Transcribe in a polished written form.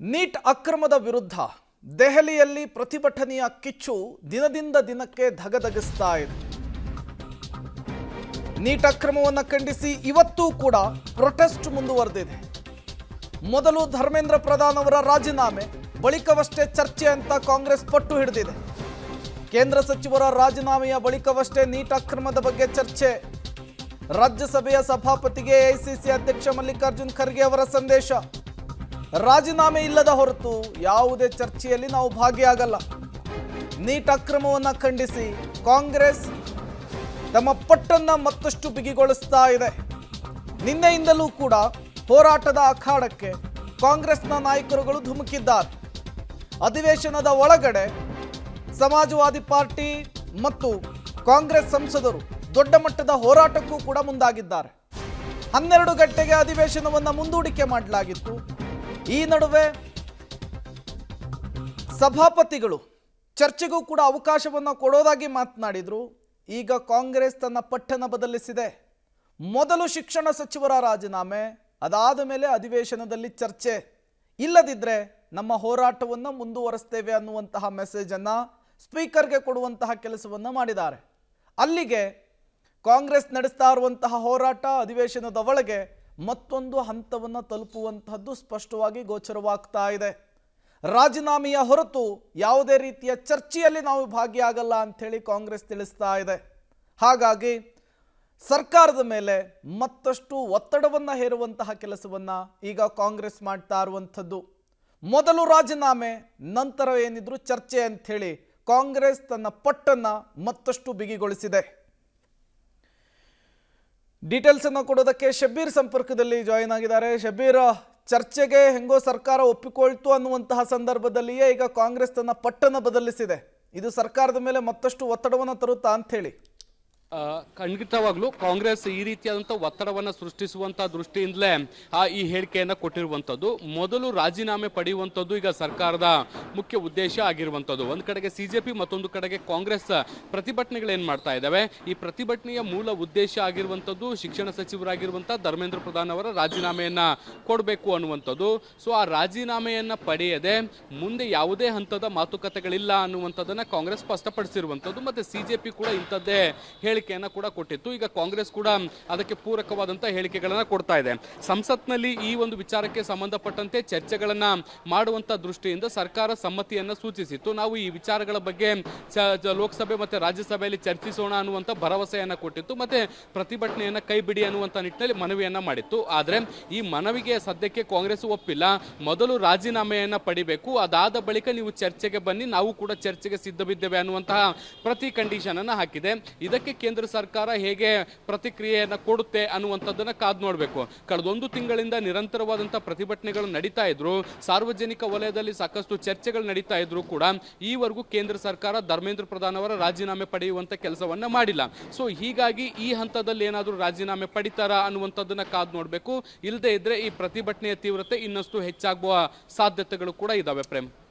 Neat ಅಕ್ರಮದ ವಿರುದ್ಧ ದೆಹಲಿಯಲ್ಲಿ ಪ್ರತಿಭಟನೆಯ ಕಿಚ್ಚು ದಿನದಿಂದ ದಿನಕ್ಕೆ ಧಗಧಗಿಸ್ತಾ ಇದೆ. ನೀಟ್ ಅಕ್ರಮವನ್ನು ಖಂಡಿಸಿ ಇವತ್ತೂ ಕೂಡ ಪ್ರೊಟೆಸ್ಟ್ ಮುಂದುವರೆದಿದೆ. ಮೊದಲು ಧರ್ಮೇಂದ್ರ ಪ್ರಧಾನ್ ಅವರ ರಾಜೀನಾಮೆ, ಬಳಿಕವಷ್ಟೇ ಚರ್ಚೆ ಅಂತ ಕಾಂಗ್ರೆಸ್ ಪಟ್ಟು ಹಿಡಿದಿದೆ. ಕೇಂದ್ರ ಸಚಿವರ ರಾಜೀನಾಮೆಯ ಬಳಿಕವಷ್ಟೇ ನೀಟ್ ಅಕ್ರಮದ ಬಗ್ಗೆ ಚರ್ಚೆ. ರಾಜ್ಯಸಭೆಯ ಸಭಾಪತಿಗೆ ಎಐಸಿಸಿ ಅಧ್ಯಕ್ಷ ಮಲ್ಲಿಕಾರ್ಜುನ್ ಖರ್ಗೆ ಅವರ ಸಂದೇಶ, ರಾಜೀನಾಮೆ ಇಲ್ಲದ ಹೊರತು ಯಾವುದೇ ಚರ್ಚೆಯಲ್ಲಿ ನಾವು ಭಾಗಿಯಾಗಲ್ಲ. ನೀಟ್ ಅಕ್ರಮವನ್ನು ಖಂಡಿಸಿ ಕಾಂಗ್ರೆಸ್ ತಮ್ಮ ಪಟ್ಟನ್ನ ಮತ್ತಷ್ಟು ಬಿಗಿಗೊಳಿಸ್ತಾ ಇದೆ. ನಿನ್ನೆಯಿಂದಲೂ ಕೂಡ ಹೋರಾಟದ ಅಖಾಡಕ್ಕೆ ಕಾಂಗ್ರೆಸ್ನ ನಾಯಕರುಗಳು ಧುಮುಕಿದ್ದಾರೆ. ಅಧಿವೇಶನದ ಒಳಗಡೆ ಸಮಾಜವಾದಿ ಪಾರ್ಟಿ ಮತ್ತು ಕಾಂಗ್ರೆಸ್ ಸಂಸದರು ದೊಡ್ಡ ಮಟ್ಟದ ಹೋರಾಟಕ್ಕೂ ಕೂಡ ಮುಂದಾಗಿದ್ದಾರೆ. 12 ಗಂಟೆಗೆ ಅಧಿವೇಶನವನ್ನು ಮುಂದೂಡಿಕೆ ಮಾಡಲಾಗಿತ್ತು. ಈ ನಡುವೆ ಸಭಾಪತಿಗಳು ಚರ್ಚೆಗೂ ಕೂಡ ಅವಕಾಶವನ್ನು ಕೊಡೋದಾಗಿ ಮಾತನಾಡಿದ್ರು. ಈಗ ಕಾಂಗ್ರೆಸ್ ತನ್ನ ಪಟ್ಟಣ ಬದಲಿಸಿದೆ. ಮೊದಲು ಶಿಕ್ಷಣ ಸಚಿವರ ರಾಜೀನಾಮೆ, ಅದಾದ ಮೇಲೆ ಅಧಿವೇಶನದಲ್ಲಿ ಚರ್ಚೆ. ಇಲ್ಲದಿದ್ದರೆ ನಮ್ಮ ಹೋರಾಟವನ್ನು ಮುಂದುವರಿಸ್ತೇವೆ ಅನ್ನುವಂತಹ ಮೆಸೇಜನ್ನು ಸ್ಪೀಕರ್ಗೆ ಕೊಡುವಂತಹ ಕೆಲಸವನ್ನು ಮಾಡಿದ್ದಾರೆ. ಅಲ್ಲಿಗೆ ಕಾಂಗ್ರೆಸ್ ನಡೆಸ್ತಾ ಇರುವಂತಹ ಹೋರಾಟ ಅಧಿವೇಶನದ ಒಳಗೆ ಮತ್ತೊಂದು ಹಂತವನ್ನು ತಲುಪುವಂತಹದ್ದು ಸ್ಪಷ್ಟವಾಗಿ ಗೋಚರವಾಗ್ತಾ ಇದೆ. ರಾಜೀನಾಮೆಯ ಹೊರತು ಯಾವುದೇ ರೀತಿಯ ಚರ್ಚೆಯಲ್ಲಿ ನಾವು ಭಾಗಿಯಾಗಲ್ಲ ಅಂಥೇಳಿ ಕಾಂಗ್ರೆಸ್ ತಿಳಿಸ್ತಾ ಇದೆ. ಹಾಗಾಗಿ ಸರ್ಕಾರದ ಮೇಲೆ ಮತ್ತಷ್ಟು ಒತ್ತಡವನ್ನು ಹೇರುವಂತಹ ಕೆಲಸವನ್ನು ಈಗ ಕಾಂಗ್ರೆಸ್ ಮಾಡ್ತಾ ಇರುವಂಥದ್ದು. ಮೊದಲು ರಾಜೀನಾಮೆ, ನಂತರ ಏನಿದ್ರು ಚರ್ಚೆ ಅಂಥೇಳಿ ಕಾಂಗ್ರೆಸ್ ತನ್ನ ಪಟ್ಟನ್ನು ಮತ್ತಷ್ಟು ಬಿಗಿಗೊಳಿಸಿದೆ. ಡೀಟೇಲ್ಸ್ ಅನ್ನು ಕೊಡೋದಕ್ಕೆ ಶಬ್ಬೀರ್ ಸಂಪರ್ಕದಲ್ಲಿ ಜಾಯಿನ್ ಆಗಿದ್ದಾರೆ. ಶಬ್ಬೀರ್, ಚರ್ಚೆಗೆ ಹೆಂಗೋ ಸರ್ಕಾರ ಒಪ್ಪಿಕೊಳ್ತು ಅನ್ನುವಂತಹ ಸಂದರ್ಭದಲ್ಲಿಯೇ ಈಗ ಕಾಂಗ್ರೆಸ್ ತನ್ನ ಪಟ್ಟನ್ನು ಬದಲಿಸಿದೆ. ಇದು ಸರ್ಕಾರದ ಮೇಲೆ ಮತ್ತಷ್ಟು ಒತ್ತಡವನ್ನು ತರುತ್ತಾ ಅಂತ ಹೇಳಿ? ಖಂಡಿತವಾಗ್ಲೂ ಕಾಂಗ್ರೆಸ್ ಈ ರೀತಿಯಾದಂಥ ಒತ್ತಡವನ್ನು ಸೃಷ್ಟಿಸುವಂಥ ದೃಷ್ಟಿಯಿಂದಲೇ ಈ ಹೇಳಿಕೆಯನ್ನು ಕೊಟ್ಟಿರುವಂಥದ್ದು. ಮೊದಲು ರಾಜೀನಾಮೆ ಪಡೆಯುವಂಥದ್ದು ಈಗ ಸರ್ಕಾರದ ಮುಖ್ಯ ಉದ್ದೇಶ ಆಗಿರುವಂಥದ್ದು. ಒಂದು ಕಡೆಗೆ CJP, ಮತ್ತೊಂದು ಕಡೆಗೆ ಕಾಂಗ್ರೆಸ್ ಪ್ರತಿಭಟನೆಗಳೇನು ಮಾಡ್ತಾ ಇದ್ದಾವೆ. ಈ ಪ್ರತಿಭಟನೆಯ ಮೂಲ ಉದ್ದೇಶ ಆಗಿರುವಂಥದ್ದು ಶಿಕ್ಷಣ ಸಚಿವರಾಗಿರುವಂಥ ಧರ್ಮೇಂದ್ರ ಪ್ರಧಾನ್ ಅವರ ರಾಜೀನಾಮೆಯನ್ನು ಕೊಡಬೇಕು ಅನ್ನುವಂಥದ್ದು. ಸೊ ಆ ರಾಜೀನಾಮೆಯನ್ನು ಪಡೆಯದೆ ಮುಂದೆ ಯಾವುದೇ ಹಂತದ ಮಾತುಕತೆಗಳಿಲ್ಲ ಅನ್ನುವಂಥದ್ದನ್ನು ಕಾಂಗ್ರೆಸ್ ಸ್ಪಷ್ಟಪಡಿಸಿರುವಂಥದ್ದು. ಮತ್ತು CJP ಕೂಡ ಇಂಥದ್ದೇ ಹೇಳಿಕೆಯನ್ನು ಕೂಡ ಕೊಟ್ಟಿತ್ತು. ಈಗ ಕಾಂಗ್ರೆಸ್ ಕೂಡ ಅದಕ್ಕೆ ಪೂರಕವಾದಂಥ ಹೇಳಿಕೆಗಳನ್ನು ಕೊಡ್ತಾ ಇದೆ. ಸಂಸತ್ನಲ್ಲಿ ಈ ಒಂದು ವಿಚಾರಕ್ಕೆ ಸಂಬಂಧಪಟ್ಟಂತೆ ಚರ್ಚೆಗಳನ್ನು ಮಾಡುವಂಥ ದೃಷ್ಟಿಯಿಂದ ಸರ್ಕಾರ ಸಮ್ಮತಿಯನ್ನು ಸೂಚಿಸಿತ್ತು. ನಾವು ಈ ವಿಚಾರಗಳ ಬಗ್ಗೆ ಲೋಕಸಭೆ ಮತ್ತು ರಾಜ್ಯಸಭೆಯಲ್ಲಿ ಚರ್ಚಿಸೋಣ ಅನ್ನುವಂಥ ಭರವಸೆಯನ್ನು ಕೊಟ್ಟಿತ್ತು. ಮತ್ತು ಪ್ರತಿಭಟನೆಯನ್ನು ಕೈ ಬಿಡಿ ಅನ್ನುವಂಥ ನಿಟ್ಟಿನಲ್ಲಿ ಮನವಿಯನ್ನು ಮಾಡಿತ್ತು. ಆದರೆ ಈ ಮನವಿಗೆ ಸದ್ಯಕ್ಕೆ ಕಾಂಗ್ರೆಸ್ ಒಪ್ಪಿಲ್ಲ. ಮೊದಲು ರಾಜೀನಾಮೆಯನ್ನು ಪಡಿಬೇಕು, ಅದಾದ ಬಳಿಕ ನೀವು ಚರ್ಚೆಗೆ ಬನ್ನಿ, ನಾವು ಕೂಡ ಚರ್ಚೆಗೆ ಸಿದ್ಧವಿದ್ದೇವೆ ಅನ್ನುವಂತಹ ಪ್ರತಿ ಕಂಡೀಷನ್ ಅನ್ನು ಹಾಕಿದೆ. ಇದಕ್ಕೆ ಕೇಂದ್ರ ಸರ್ಕಾರ ಹೇಗೆ ಪ್ರತಿಕ್ರಿಯೆಯನ್ನು ಕೊಡುತ್ತೆ ಅನ್ನುವಂಥದ್ದನ್ನು ಕಾದು ನೋಡಬೇಕು. ಕಳೆದೊಂದು ತಿಂಗಳಿಂದ ನಿರಂತರವಾದಂಥ ಪ್ರತಿಭಟನೆಗಳು ನಡೀತಾ ಇದ್ರು, ಸಾರ್ವಜನಿಕ ವಲಯದಲ್ಲಿ ಸಾಕಷ್ಟು ಚರ್ಚೆಗಳು ನಡೀತಾ ಇದ್ರು ಕೂಡ ಈವರೆಗೂ ಕೇಂದ್ರ ಸರ್ಕಾರ ಧರ್ಮೇಂದ್ರ ಪ್ರಧಾನ್ ಅವರ ರಾಜೀನಾಮೆ ಪಡೆಯುವಂಥ ಕೆಲಸವನ್ನ ಮಾಡಿಲ್ಲ. ಸೊ ಹೀಗಾಗಿ ಈ ಹಂತದಲ್ಲಿ ಏನಾದರೂ ರಾಜೀನಾಮೆ ಪಡಿತಾರಾ ಅನ್ನುವಂಥದ್ದನ್ನು ಕಾದು ನೋಡಬೇಕು. ಇಲ್ಲದೇ ಇದ್ರೆ ಈ ಪ್ರತಿಭಟನೆಯ ತೀವ್ರತೆ ಇನ್ನಷ್ಟು ಹೆಚ್ಚಾಗುವ ಸಾಧ್ಯತೆಗಳು ಕೂಡ ಇದಾವೆ. ಪ್ರೇಮ್.